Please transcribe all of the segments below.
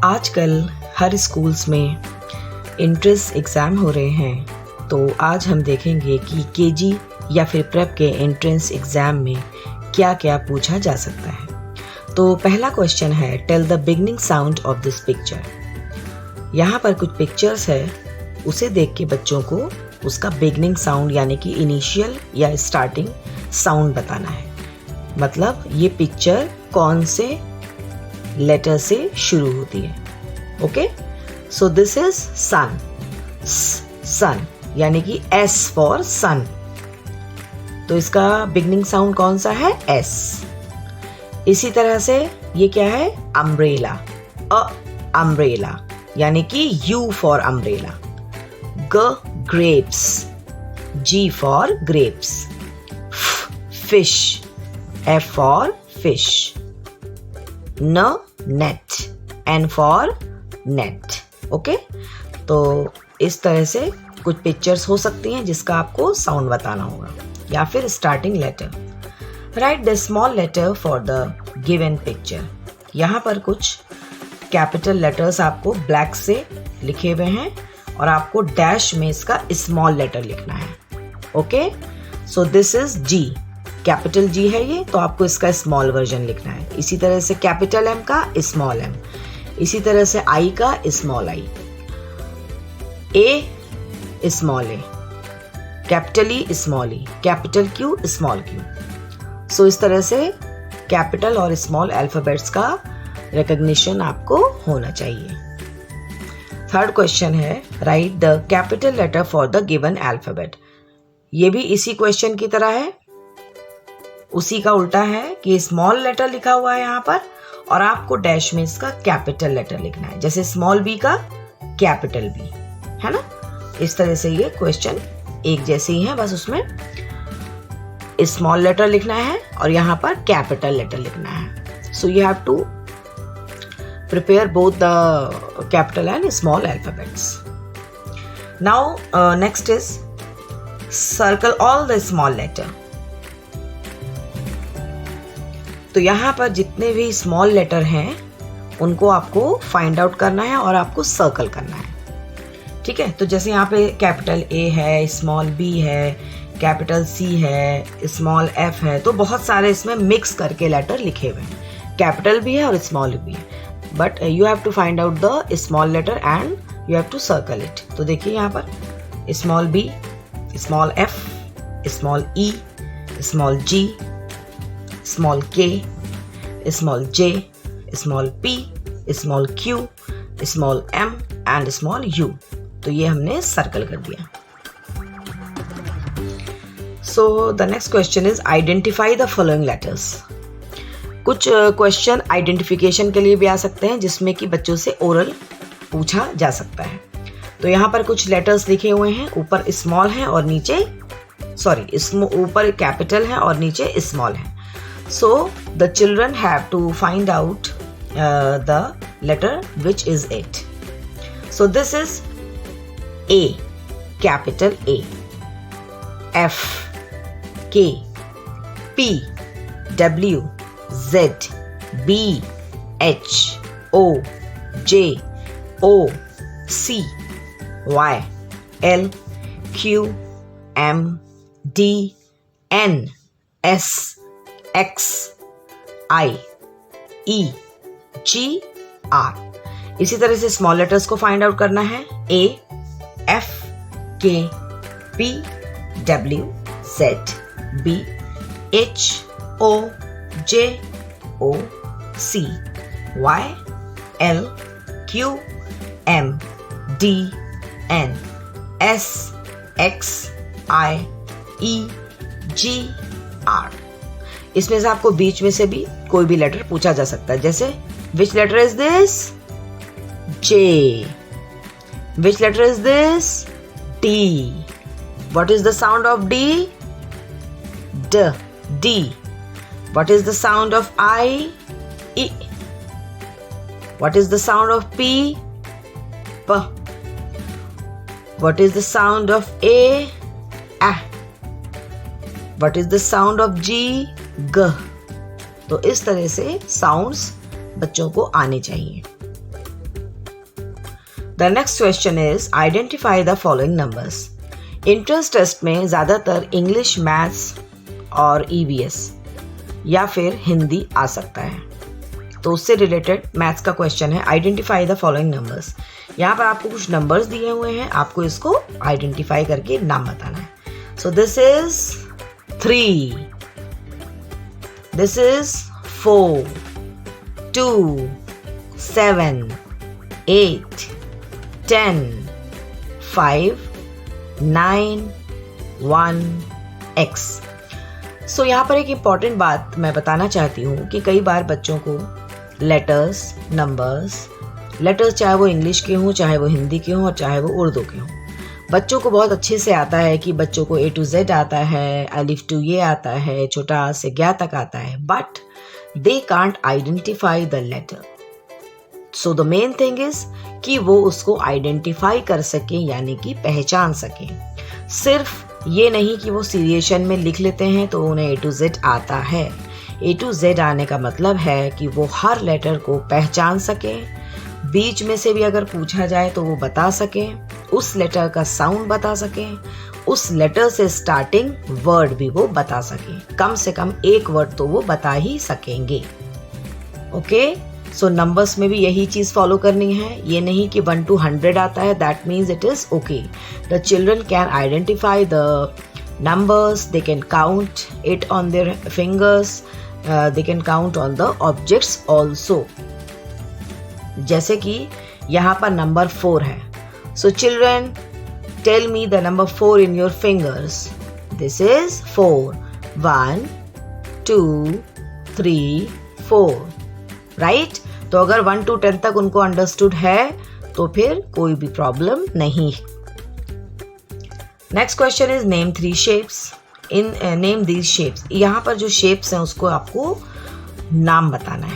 आजकल हर स्कूल्स में entrance exam हो रहे हैं, तो आज हम देखेंगे कि केजी या फिर प्रेप के एंट्रेंस एग्ज़ाम में क्या क्या पूछा जा सकता है। तो पहला क्वेश्चन है, tell the beginning sound of this picture. यहाँ पर कुछ पिक्चर्स है, उसे देख के बच्चों को उसका बिगनिंग साउंड यानी कि इनिशियल या स्टार्टिंग साउंड बताना है। मतलब ये पिक्चर कौन से लेटर से शुरू होती है। ओके, सो दिस इज सन, सन यानी कि एस फॉर सन, तो इसका बिगनिंग साउंड कौन सा है? एस। इसी तरह से ये क्या है? अम्ब्रेला, अम्ब्रेला यानी कि U for umbrella. Grapes, G for grapes. Fish, F for fish. Net, N for net. Okay, तो इस तरह से कुछ पिक्चर्स हो सकती हैं जिसका आपको साउंड बताना होगा, या फिर starting letter. Write the small letter for the given picture. यहाँ पर कुछ कैपिटल लेटर्स आपको ब्लैक से लिखे हुए हैं और आपको डैश में इसका स्मॉल लेटर लिखना है। Okay, so this is G, capital G है ये, तो आपको इसका स्मॉल वर्जन लिखना है। इसी तरह से कैपिटल एम का स्मॉल एम, इसी तरह से आई का small I, A small A, capital E small E, capital Q small Q. So इस तरह से कैपिटल और स्मॉल अल्फाबेट्स का रिकॉग्निशन आपको होना चाहिए। थर्ड क्वेश्चन है, write the capital letter for the given alphabet. ये भी इसी क्वेश्चन की तरह है, उसी का उल्टा है कि स्मॉल लेटर लिखा हुआ है यहाँ पर और आपको डैश में इसका कैपिटल लेटर लिखना है, जैसे स्मॉल बी का कैपिटल बी, है ना। इस तरह से ये क्वेश्चन एक जैसे ही है, बस उसमें स्मॉल लेटर लिखना है और यहाँ पर कैपिटल लेटर लिखना है। So you have to prepare both the capital and small alphabets. Now next is circle all the small letter. तो यहाँ पर जितने भी स्मॉल लेटर हैं उनको आपको फाइंड आउट करना है और आपको सर्कल करना है, ठीक है। तो जैसे यहाँ पे कैपिटल ए है, स्मॉल बी है, कैपिटल सी है, स्मॉल एफ है, तो बहुत सारे इसमें मिक्स करके लेटर लिखे हुए हैं, कैपिटल भी है और स्मॉल भी है, but you have to find out the small letter and you have to circle it. तो देखिए यहाँ पर small B, small F, small E, small G, small K, small J, small P, small Q, small M and small U. तो ये हमने circle कर दिया। So the next question is identify the following letters. कुछ question identification के लिए भी आ सकते हैं, जिसमें कि बच्चों से ओरल पूछा जा सकता है। तो यहाँ पर कुछ लेटर्स लिखे हुए हैं, ऊपर स्मॉल है और नीचे ऊपर कैपिटल है और नीचे स्मॉल है। So the children have to find out the letter which is it. So this is A, capital A, F, K, P, W, Z, B, H, O, J, O, C, Y, L, Q, M, D, N, S, X, I, E, G, R। इसी तरह से small letters को find out करना है, A, F, K, P, W, Z, B, H, O, J, O, C, Y, L, Q, M, D, N, S, X, I, E, G, R। इसमें से आपको बीच में से भी कोई भी लेटर पूछा जा सकता है, जैसे which letter is this? J. Which letter is this? D. What is the sound of D? ड, D. What is the sound of I? ई। What is the sound of P? प। What is the sound of A? आ। What is the sound of G? ग। तो इस तरह से sounds बच्चों को आने चाहिए। The next question is identify the following numbers. Entrance test में ज़्यादातर इंग्लिश, मैथ्स और EVS या फिर हिंदी आ सकता है, तो उससे रिलेटेड मैथ्स का क्वेश्चन है आइडेंटिफाई द फॉलोइंग नंबर्स। यहाँ पर आपको कुछ नंबर्स दिए हुए हैं, आपको इसको आइडेंटिफाई करके नाम बताना है। सो this is 3, this is 4, 2, 7, 8, 10, 5, 9, 1, X। सो यहाँ पर एक इम्पॉर्टेंट बात मैं बताना चाहती हूँ कि कई बार बच्चों को लेटर्स, नंबर्स, लेटर्स चाहे वो इंग्लिश के हों, चाहे वो हिंदी के हों और चाहे वो उर्दू के हों, बच्चों को बहुत अच्छे से आता है कि बच्चों को A to Z आता है, अलिफ टू ये आता है, छोटा आ से ज्ञा तक आता है, but they can't identify the letter. So the main thing is कि वो उसको आइडेंटिफाई कर सकें, यानी कि पहचान सकें। सिर्फ ये नहीं कि वो सीरिएशन में लिख लेते हैं तो उन्हें A to Z आता है। A to Z आने का मतलब है कि वो हर लेटर को पहचान सकें, बीच में से भी अगर पूछा जाए तो वो बता सकें, उस लेटर का साउंड बता सकें, उस लेटर से स्टार्टिंग वर्ड भी वो बता सकें, कम से कम एक वर्ड तो वो बता ही सकेंगे। ओके, सो नंबर्स में भी यही चीज़ फॉलो करनी है। ये नहीं कि 1 to 100 आता है, that means it is okay. The children can identify the numbers, they can count it on their fingers, they can count on the objects also। जैसे कि यहाँ पर नंबर 4 है, so children tell me the number 4 in your fingers। this is 4, 1, 2, 3, 4, right? तो अगर 1 to 10 तक उनको understood है तो फिर कोई भी प्रॉब्लम नहीं। Next question is name 3 shapes in name these shapes. यहाँ पर जो शेप्स हैं उसको आपको नाम बताना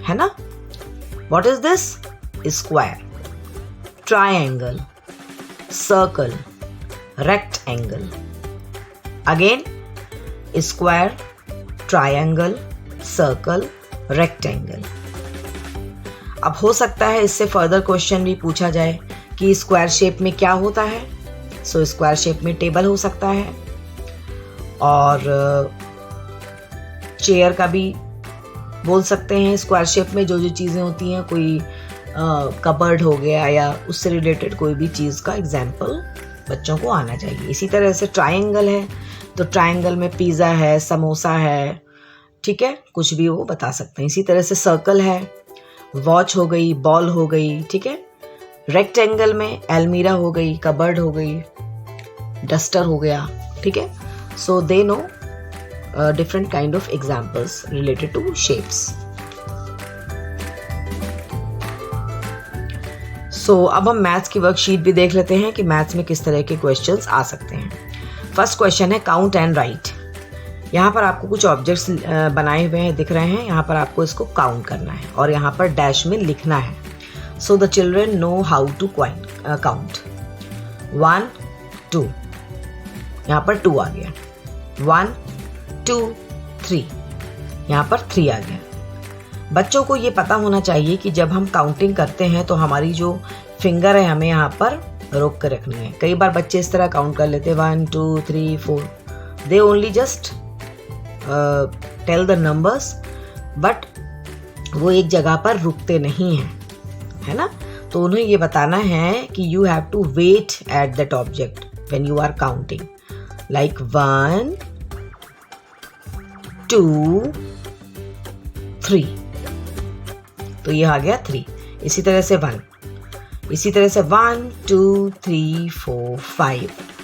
है ना। What is this? Square, triangle, circle, rectangle. Again square, triangle, circle, rectangle. अब हो सकता है इससे फर्दर क्वेश्चन भी पूछा जाए कि स्क्वायर शेप में क्या होता है। सो स्क्वायर शेप में टेबल हो सकता है, और चेयर का भी बोल सकते हैं। स्क्वायर शेप में जो जो चीज़ें होती हैं, कोई कबर्ड हो गया या उससे रिलेटेड कोई भी चीज़ का एग्जाम्पल बच्चों को आना चाहिए। इसी तरह से ट्रायंगल है तो ट्रायंगल में पिज़्ज़ा है, समोसा है, ठीक है, कुछ भी वो बता सकते हैं। इसी तरह से सर्कल है, वॉच हो गई, बॉल हो गई, ठीक है। रेक्टेंगल में एलमीरा हो गई, कबर्ड हो गई, डस्टर हो गया, ठीक है। So they know different kind of examples related to shapes. सो अब हम मैथ्स की वर्कशीट भी देख लेते हैं कि मैथ्स में किस तरह के क्वेश्चंस आ सकते हैं। फर्स्ट क्वेश्चन है काउंट एंड राइट। यहाँ पर आपको कुछ ऑब्जेक्ट्स बनाए हुए हैं, दिख रहे हैं। यहाँ पर आपको इसको काउंट करना है और यहाँ पर डैश में लिखना है। So the children know how to count. 1, 2, यहाँ पर 2 आ गया। 1, 2, 3, यहाँ पर 3 आ गया। बच्चों को ये पता होना चाहिए कि जब हम काउंटिंग करते हैं तो हमारी जो फिंगर है हमें यहाँ पर रोक कर रखनी है। कई बार बच्चे इस तरह काउंट कर लेते हैं 1, 2, 3, 4। They only just tell the numbers, but वो एक जगह पर रुकते नहीं हैं, है ना। तो उन्हें ये बताना है कि you have to wait at that object when you are counting, like 1, 2, 3। तो ये आ गया 3। इसी तरह से 1, इसी तरह से 1, 2, 3, 4,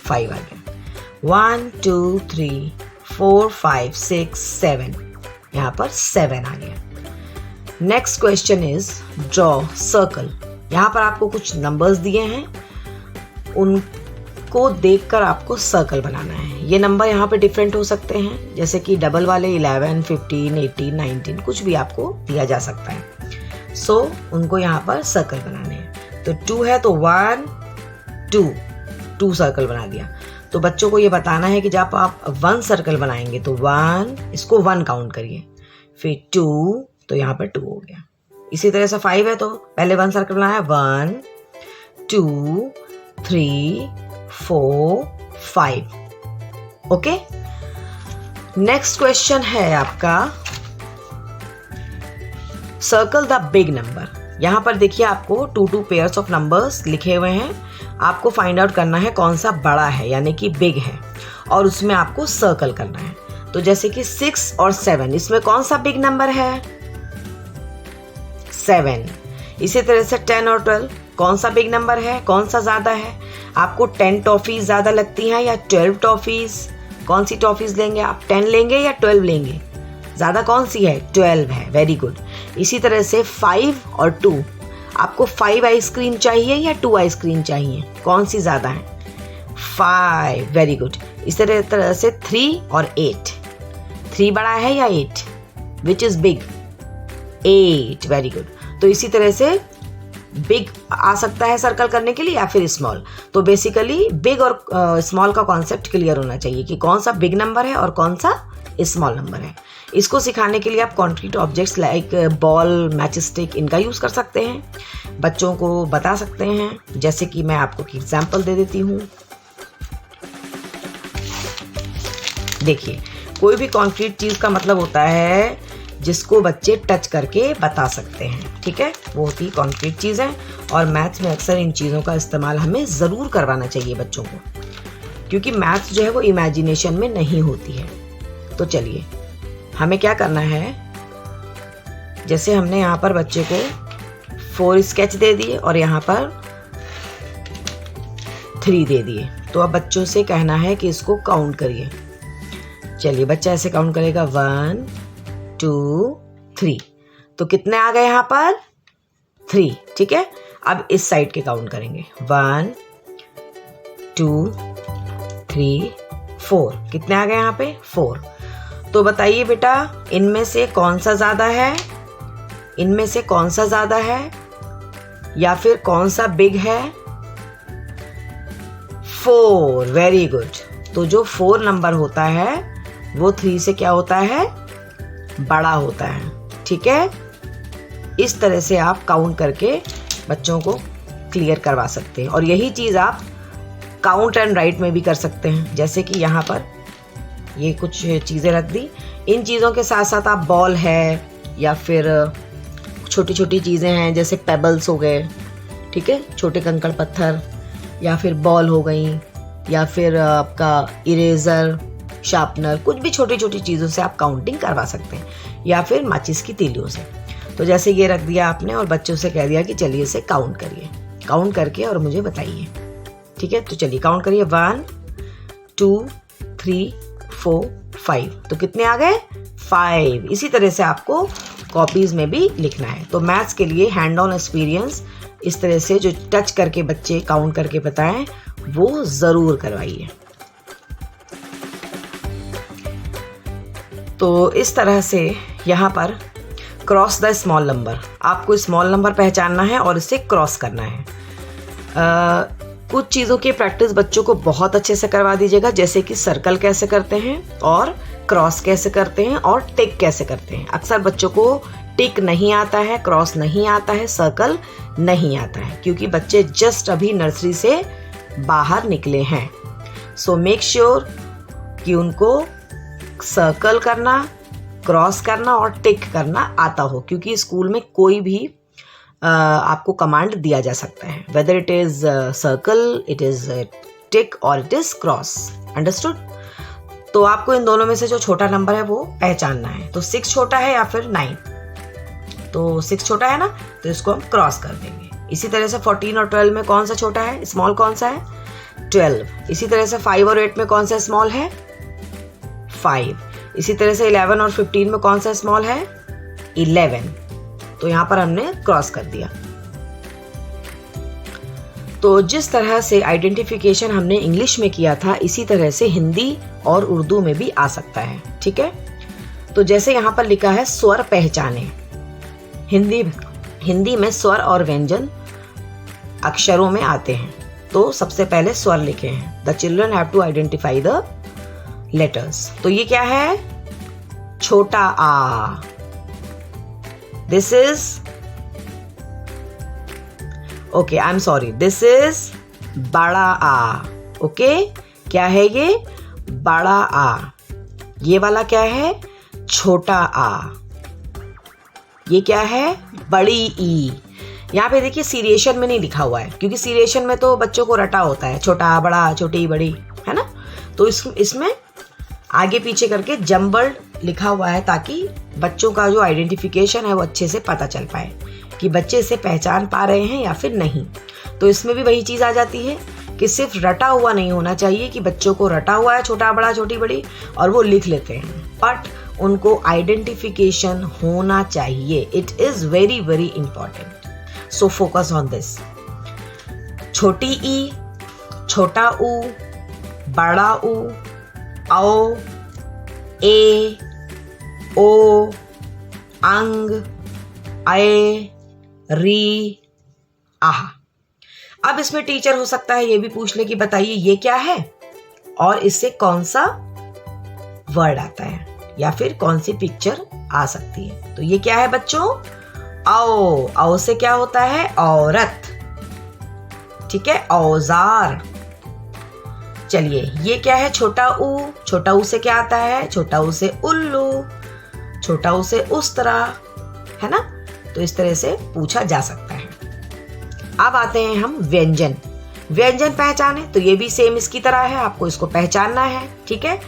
5 आ गया। 1, 2, 3, 4, 5, 6, 7, यहाँ पर 7 आ गया। Next question is draw circle. यहाँ पर आपको कुछ नंबर्स दिए हैं, उनको देखकर आपको सर्कल बनाना है। ये नंबर यहाँ पे डिफरेंट हो सकते हैं, जैसे कि डबल वाले 11, 15, 18, 19 कुछ भी आपको दिया जा सकता है। सो उनको यहाँ पर सर्कल बनाने हैं। तो 2 है तो 1, 2 सर्कल बना दिया। तो बच्चों को ये बताना है कि जब आप 1 सर्कल बनाएंगे तो 1, इसको 1 काउंट करिए, फिर 2, तो यहाँ पर 2 हो गया। इसी तरह से 5 है तो पहले 1 सर्कल बनाया, 1, 2 3 4 5। ओके, नेक्स्ट क्वेश्चन है आपका सर्कल द बिग नंबर। यहाँ पर देखिए आपको 2 पेयर्स ऑफ नंबर्स लिखे हुए हैं। आपको फाइंड आउट करना है कौन सा बड़ा है यानी कि बिग है, और उसमें आपको सर्कल करना है। तो जैसे कि 6 और 7, इसमें कौन सा बिग नंबर है? 7। इसी तरह से 10 और 12, कौन सा बिग नंबर है, कौन सा ज़्यादा है? आपको 10 टॉफीज ज़्यादा लगती हैं या 12 टॉफीज? कौन सी टॉफीज लेंगे आप, 10 लेंगे या 12 लेंगे? ज़्यादा कौन सी है? 12 है। Very good. इसी तरह से 5 और 2, आपको 5 आइसक्रीम चाहिए या 2 आइसक्रीम चाहिए? कौन सी ज़्यादा है? 5। Very good. इसी तरह से 3 और 8, 3 बड़ा है या 8? Which is big? 8। Very good. तो इसी तरह से बिग आ सकता है सर्कल करने के लिए या फिर स्मॉल। तो बेसिकली बिग और स्मॉल का कॉन्सेप्ट क्लियर होना चाहिए कि कौन सा बिग नंबर है और कौन सा स्मॉल नंबर है। इसको सिखाने के लिए आप concrete objects like ball, match stick, इनका यूज़ कर सकते हैं, बच्चों को बता सकते हैं। जैसे कि मैं आपको एक एग्जाम्पल दे देती हूँ। देखिए, कोई भी कॉन्क्रीट चीज़ का मतलब होता है जिसको बच्चे टच करके बता सकते हैं, ठीक है, वो होती कॉन्क्रीट चीज़ें। और मैथ्स में अक्सर इन चीज़ों का इस्तेमाल हमें ज़रूर करवाना चाहिए बच्चों को, क्योंकि मैथ्स जो है वो इमेजिनेशन में नहीं होती है। तो चलिए, हमें क्या करना है, जैसे हमने यहाँ पर बच्चे को 4 स्केच दे दिए और यहाँ पर 3 दे दिए, तो अब बच्चों से कहना है कि इसको काउंट करिए। चलिए, बच्चा ऐसे काउंट करेगा 1 2 3। तो कितने आ गए यहाँ पर? 3, ठीक है। अब इस साइड के काउंट करेंगे 1 2 3 4। कितने आ गए यहाँ पे? 4। तो बताइए बेटा, इनमें से कौन सा ज़्यादा है, इनमें से कौन सा ज़्यादा है, या फिर कौन सा बिग है? 4। Very good. तो जो 4 नंबर होता है वो 3 से क्या होता है? बड़ा होता है, ठीक है। इस तरह से आप काउंट करके बच्चों को क्लियर करवा सकते हैं, और यही चीज़ आप काउंट एंड राइट में भी कर सकते हैं। जैसे कि यहाँ पर ये कुछ चीज़ें रख दी, इन चीज़ों के साथ साथ आप बॉल है या फिर छोटी छोटी चीज़ें हैं जैसे पेबल्स हो गए, ठीक है, छोटे कंकड़ पत्थर, या फिर बॉल हो गई, या फिर आपका इरेज़र, शार्पनर, कुछ भी छोटी छोटी चीज़ों से आप काउंटिंग करवा सकते हैं, या फिर माचिस की तीलियों से। तो जैसे ये रख दिया आपने और बच्चों से कह दिया कि चलिए इसे काउंट करिए, काउंट करके और मुझे बताइए, ठीक है। तो चलिए काउंट करिए 1 2 3 4 5। तो कितने आ गए? 5। इसी तरह से आपको कॉपीज़ में भी लिखना है। तो मैथ्स के लिए हैंड ऑन एक्सपीरियंस इस तरह से जो टच करके बच्चे काउंट करके बताएं वो ज़रूर करवाइए। तो इस तरह से यहाँ पर क्रॉस द स्मॉल नंबर, आपको स्मॉल नंबर पहचानना है और इसे क्रॉस करना है। कुछ चीज़ों की प्रैक्टिस बच्चों को बहुत अच्छे से करवा दीजिएगा, जैसे कि सर्कल कैसे करते हैं और क्रॉस कैसे करते हैं और टिक कैसे करते हैं। अक्सर बच्चों को टिक नहीं आता है, क्रॉस नहीं आता है, सर्कल नहीं आता है, क्योंकि बच्चे जस्ट अभी नर्सरी से बाहर निकले हैं। सो मेक श्योर कि उनको सर्कल करना, क्रॉस करना और टिक करना आता हो, क्योंकि स्कूल में कोई भी आपको कमांड दिया जा सकता है, whether it is circle, it is tick और इट इज़ क्रॉस। अंडरस्टूड? तो आपको इन दोनों में से जो छोटा नंबर है वो पहचानना है। तो 6 छोटा है या फिर 9? तो 6 छोटा है ना, तो इसको हम क्रॉस कर देंगे। इसी तरह से 14 और 12 में कौन सा छोटा है, स्मॉल कौन सा है? 12। इसी तरह से 5 और 8 में कौन सा स्मॉल है? 5। इसी तरह से 11 और 15 में कौन सा स्मॉल है? 11। तो यहाँ पर हमने क्रॉस कर दिया। तो जिस तरह से आइडेंटिफिकेशन हमने इंग्लिश में किया था, इसी तरह से हिंदी और उर्दू में भी आ सकता है, ठीक है। तो जैसे यहाँ पर लिखा है स्वर पहचाने, हिंदी में स्वर और व्यंजन अक्षरों में आते हैं। तो सबसे पहले स्वर लिखे हैं, the children have to identify the letters. तो ये क्या है? छोटा आ, this is okay, I am sorry, this is बड़ा आ. ओके, क्या है ये? बड़ा आ. ये वाला क्या है? छोटा आ. ये क्या है? बड़ी ई. यहाँ पे देखिए सीरिएशन में नहीं लिखा हुआ है, क्योंकि सीरिएशन में तो बच्चों को रटा होता है, छोटा बड़ा छोटी बड़ी, है ना. तो इसमें आगे पीछे करके जम्बल्ड लिखा हुआ है, ताकि बच्चों का जो आइडेंटिफिकेशन है वो अच्छे से पता चल पाए कि बच्चे इसे पहचान पा रहे हैं या फिर नहीं. तो इसमें भी वही चीज़ आ जाती है कि सिर्फ रटा हुआ नहीं होना चाहिए कि बच्चों को रटा हुआ है छोटा बड़ा छोटी बड़ी और वो लिख लेते हैं, बट उनको आइडेंटिफिकेशन होना चाहिए. It is very very important. So focus on this. छोटी ई, छोटा ऊ, बड़ा ऊ, औ, ए, ओ, अंग, अय, री, आह. अब इसमें टीचर हो सकता है ये भी पूछ ले कि बताइए ये क्या है और इससे कौन सा वर्ड आता है या फिर कौन सी पिक्चर आ सकती है. तो ये क्या है बच्चों? औ. औ से क्या होता है? औरत. ठीक है, औजार. चलिए, ये क्या है? छोटा ऊ. छोटा ऊ से क्या आता है? छोटा ऊ से उल्लू. छोटा ऊ से उस तरह, है ना. तो इस तरह से पूछा जा सकता है. अब आते हैं हम व्यंजन. व्यंजन पहचाने तो ये भी सेम इसकी तरह है, आपको इसको पहचानना है. ठीक है,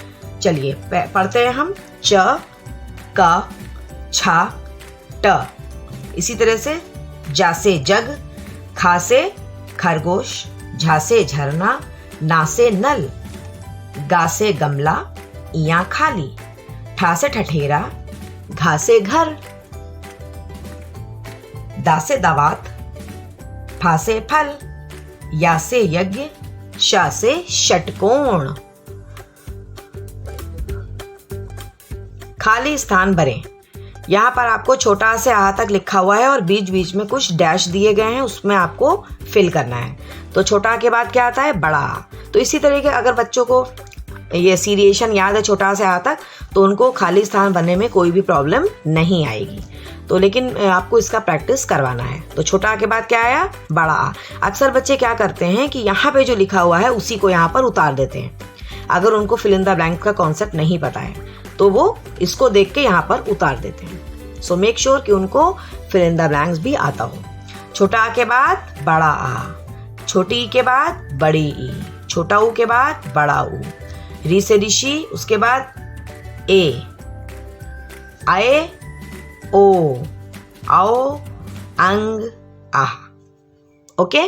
चलिए पढ़ते हैं हम. च, क, छ, ट. इसी तरह से जा से जग, खा से खरगोश, झा से झरना, ना से नल, गा से गमला, इयां खाली, ठा से ठठेरा, घा से घर, दा से दावात, फा से फल, या से यज्ञ, शा से षटकोण. खाली स्थान भरें. यहाँ पर आपको छोटा से आ तक लिखा हुआ है और बीच बीच में कुछ डैश दिए गए हैं, उसमें आपको फिल करना है. तो छोटा के बाद क्या आता है? बड़ा. तो इसी तरीके अगर बच्चों को ये सीरिएशन याद है छोटा से आ तक, तो उनको खाली स्थान भरने में कोई भी प्रॉब्लम नहीं आएगी. तो लेकिन आपको इसका प्रैक्टिस करवाना है. तो छोटा के बाद क्या आया? बड़ा आ. अक्सर बच्चे क्या करते हैं कि यहाँ पे जो लिखा हुआ है उसी को यहाँ पर उतार देते हैं. अगर उनको फिल इन द ब्लैंक का कॉन्सेप्ट नहीं पता है तो वो इसको देख के यहाँ पर उतार देते हैं. सो मेक श्योर कि उनको फिल इन द ब्लैंक्स भी आता हो. छोटा आ के बाद बड़ा आ, छोटी ई के बाद बड़ी ई, छोटा ऊ के बाद बड़ा ऊ, री से ऋषि, उसके बाद ए, आए, ओ, आओ, अंग, आह. ओके,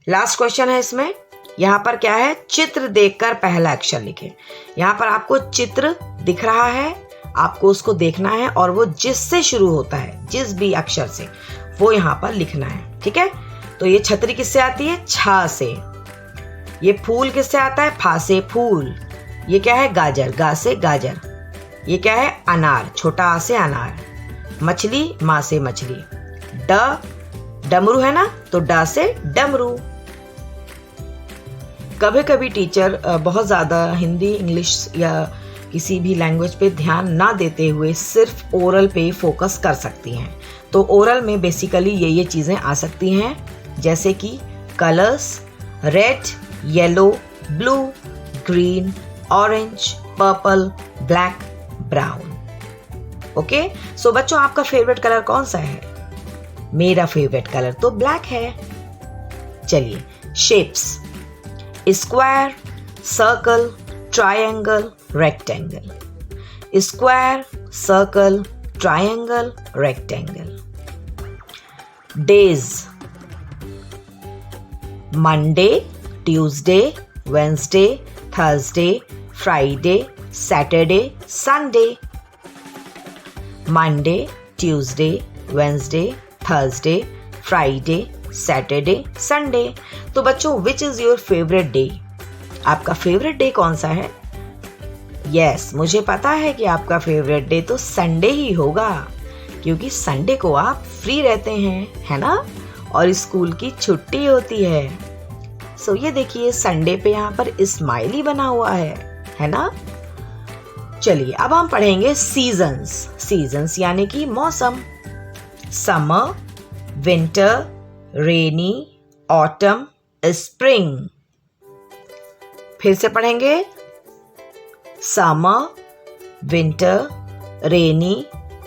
लास्ट क्वेश्चन है इसमें. यहाँ पर क्या है? चित्र देखकर पहला अक्षर लिखें. यहाँ पर आपको चित्र दिख रहा है, आपको उसको देखना है और वो जिससे शुरू होता है, जिस भी अक्षर से, वो यहाँ पर लिखना है. ठीक है, तो ये छतरी किससे आती है? छा से. ये फूल किससे आता है? फा से फूल. ये क्या है? गाजर. गा से गाजर. ये क्या है? अनार. छोटा आ से अनार. मछली, माँ से मछली. डमरू है ना, तो डा से डमरू. कभी कभी टीचर बहुत ज़्यादा हिंदी इंग्लिश या किसी भी लैंग्वेज पे ध्यान ना देते हुए सिर्फ ओरल पे फोकस कर सकती हैं. तो ओरल में बेसिकली ये चीज़ें आ सकती हैं, जैसे कि colours, red, yellow, blue, green, orange, purple, black, brown. Okay, so बच्चों आपका फेवरेट कलर कौन सा है? मेरा फेवरेट कलर तो ब्लैक है. चलिए, shapes. Square, circle, triangle, rectangle. Square, circle, triangle, rectangle. Days. Monday, Tuesday, Wednesday, Thursday, Friday, Saturday, Sunday. Monday, Tuesday, Wednesday, Thursday, Friday, Saturday, Sunday. तो बच्चों, which is your favourite day? आपका favourite day कौन सा है? Yes, मुझे पता है कि आपका फेवरेट डे तो संडे ही होगा, क्योंकि संडे को आप फ्री रहते हैं, है ना, और स्कूल की छुट्टी होती है. सो ये देखिए, संडे पे यहाँ पर स्माइली बना हुआ है ना. चलिए, अब हम पढ़ेंगे सीजन्स. सीजन्स यानी कि मौसम. समर, विंटर, रेनी, ऑटम, स्प्रिंग। फिर से पढ़ेंगे, समर, विंटर, रेनी,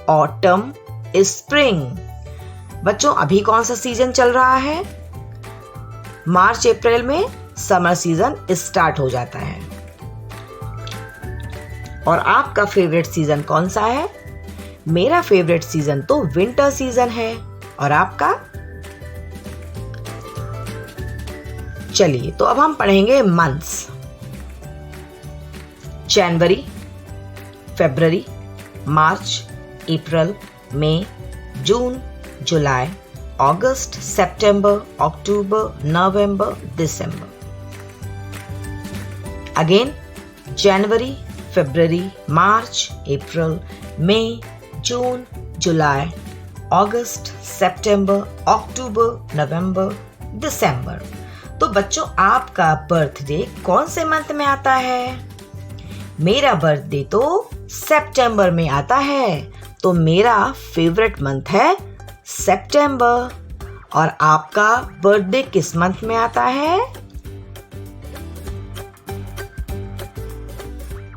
ऑटम, स्प्रिंग। बच्चों अभी कौन सा सीजन चल रहा है? मार्च अप्रैल में समर सीजन स्टार्ट हो जाता है। और आपका फेवरेट सीजन कौन सा है? मेरा फेवरेट सीजन तो विंटर सीजन है। और आपका? चलिए तो अब हम पढ़ेंगे मंथ्स। जनवरी, फरवरी, मार्च, अप्रैल, मई, जून, जुलाई, अगस्त, सितंबर, अक्टूबर, नवंबर, दिसंबर। अगेन, जनवरी, फरवरी, मार्च, अप्रैल, मई, जून, जुलाई, अगस्त, सितंबर, अक्टूबर, नवंबर, दिसंबर। तो बच्चों आपका बर्थडे कौन से मंथ में आता है? मेरा बर्थडे तो सितंबर में आता है, तो मेरा फेवरेट मंथ है सितंबर। और आपका बर्थडे किस मंथ में आता है?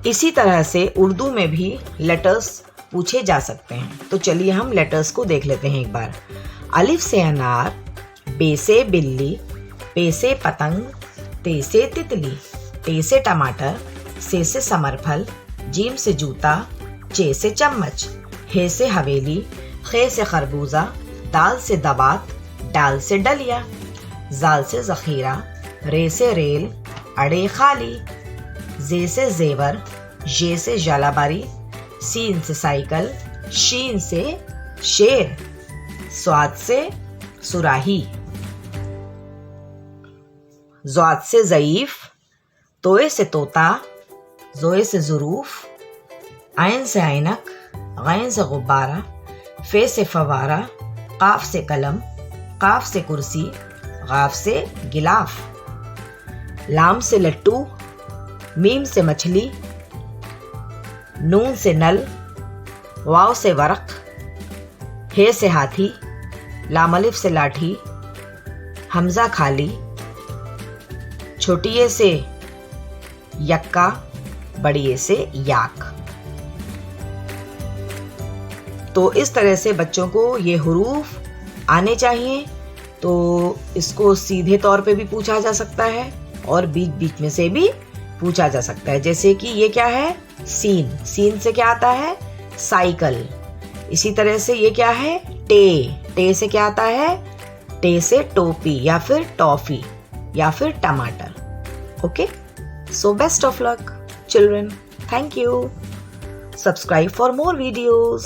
इसी तरह से उर्दू में भी लेटर्स पूछे जा सकते हैं। तो चलिए हम लेटर्स को देख लेते हैं एक बार। अलिफ से अनार, बे से बिल्ली, पे से पतंग, ते से तितली, टे से टमाटर, से समरफल, जीम से जूता, चे से चम्मच, हे से हवेली, खे से खरबूजा, दाल से दबात, डाल से डलिया, जाल से जखीरा, रे से रेल, अड़े खाली, जे से जेवर, जे से जलाबारी, सीन से साइकिल, शीन से शेर, स्वाद से सुराही, ज़्वाद से ज़ईफ, तोए से तोता, ज़ोए से ज़ुरूफ, आइन से ऐनक, गैन से गुब्बारा, फे से फवारा, काफ से कलम, काफ से कुर्सी, गाफ से गिलाफ, लाम से लट्टू, मीम से मछली, नून से नल, वाव से वरक, हे से हाथी, लाम अलिफ से लाठी, हमजा खाली, छोटी ए से यक्का, बड़ी ए से याक। तो इस तरह से बच्चों को ये हुरूफ आने चाहिए। तो इसको सीधे तौर पे भी पूछा जा सकता है और बीच बीच में से भी पूछा जा सकता है। जैसे कि ये क्या है? सीन। सीन से क्या आता है? साइकिल। इसी तरह से ये क्या है? टे। टे से क्या आता है? टे से टोपी या फिर टॉफी या फिर टमाटर। Okay, so best of luck children. Thank you. Subscribe for more videos.